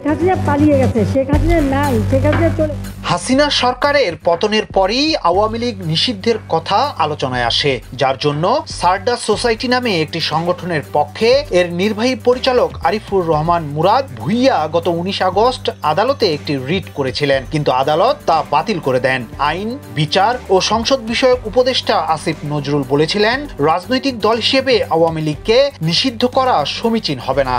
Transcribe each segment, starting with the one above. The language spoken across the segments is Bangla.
হাসিনা পালিয়ে গেছে, শেখ হাসিনা নাই, শেখ হাসিনা চলে। হাসিনা সরকারের পতনের পরই আওয়ামী লীগ নিষিদ্ধের কথা আলোচনায় আসে, যার জন্য সারদা সোসাইটি নামে একটি সংগঠনের পক্ষে এর নির্বাহী পরিচালক আরিফুর রহমান মুরাদ ভুইয়া গত 19 আগস্ট আদালতে একটি রিট করেছিলেন, কিন্তু আদালত তা বাতিল করে দেন। আইন, বিচার ও সংসদ বিষয়ক উপদেষ্টা আসিফ নজরুল বলেছিলেন, রাজনৈতিক দল হিসেবে আওয়ামী লীগকে নিষিদ্ধ করা সমীচীন হবে না।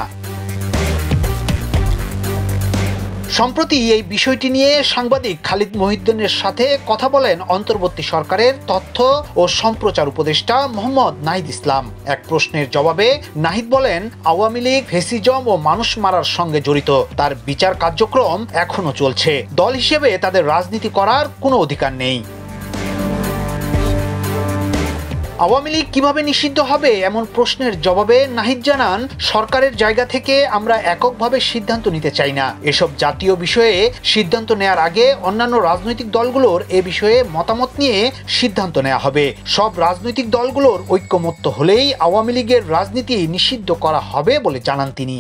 সম্প্রতি এই বিষয়টি নিয়ে সাংবাদিক খালিদ মহিউদ্দিনের সাথে কথা বলেন অন্তর্বর্তী সরকারের তথ্য ও সম্প্রচার উপদেষ্টা মোহাম্মদ নাহিদ ইসলাম। এক প্রশ্নের জবাবে নাহিদ বলেন, আওয়ামী লীগ ফ্যাসিজম ও মানুষ মারার সঙ্গে জড়িত, তার বিচার কার্যক্রম এখনো চলছে, দল হিসেবে তাদের রাজনীতি করার কোনো অধিকার নেই। আওয়ামী লীগ কিভাবে নিষিদ্ধ হবে এমন প্রশ্নের জবাবে নাহিদ জানান, সরকারের জায়গা থেকে আমরা এককভাবে সিদ্ধান্ত নিতে চাই না। এসব জাতীয় বিষয়ে সিদ্ধান্ত নেয়ার আগে অন্যান্য রাজনৈতিক দলগুলোর এ বিষয়ে মতামত নিয়ে সিদ্ধান্ত নেওয়া হবে। সব রাজনৈতিক দলগুলোর ঐক্যমত্য হলেই আওয়ামী লীগের রাজনীতি নিষিদ্ধ করা হবে বলে জানান তিনি।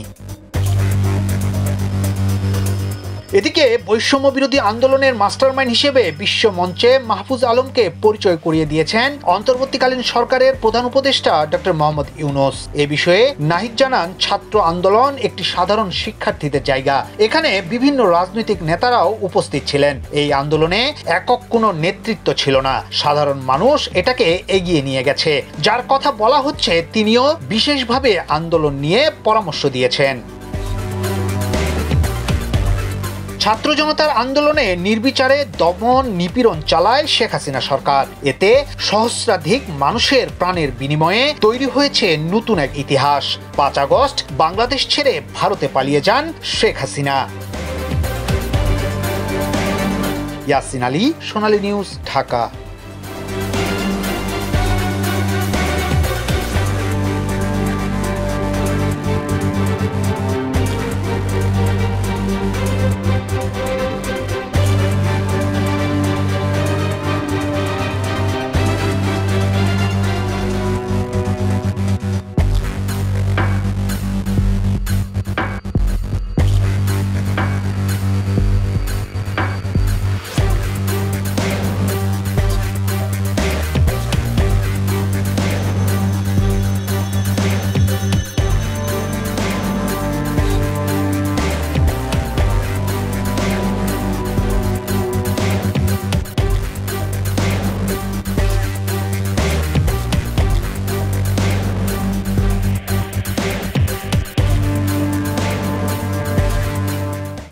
এদিকে বৈষম্য বিরোধী আন্দোলনের মাস্টারমাইন্ড হিসেবে বিশ্ব মঞ্চে মাহফুজ আলমকে পরিচয় করিয়ে দিয়েছেন অন্তর্বর্তীকালীন সরকারের প্রধান উপদেষ্টা ডক্টর মোহাম্মদ ইউনূস। এ বিষয়ে নাহিদ জানান, ছাত্র আন্দোলন একটি সাধারণ শিক্ষার্থীদের জায়গা, এখানে বিভিন্ন রাজনৈতিক নেতারাও উপস্থিত ছিলেন। এই আন্দোলনে একক কোনো নেতৃত্ব ছিল না, সাধারণ মানুষ এটাকে এগিয়ে নিয়ে গেছে। যার কথা বলা হচ্ছে তিনিও বিশেষভাবে আন্দোলন নিয়ে পরামর্শ দিয়েছেন। ছাত্র জনতার আন্দোলনে নির্বিচারে দমন নিপীড়ন চালায় শেখ হাসিনা সরকার। এতে সহস্রাধিক মানুষের প্রাণের বিনিময়ে তৈরি হয়েছে নতুন এক ইতিহাস। 5 আগস্ট বাংলাদেশ ছেড়ে ভারতে পালিয়ে যান শেখ হাসিনা। ইয়াসিন আলী, সোনালী নিউজ, ঢাকা।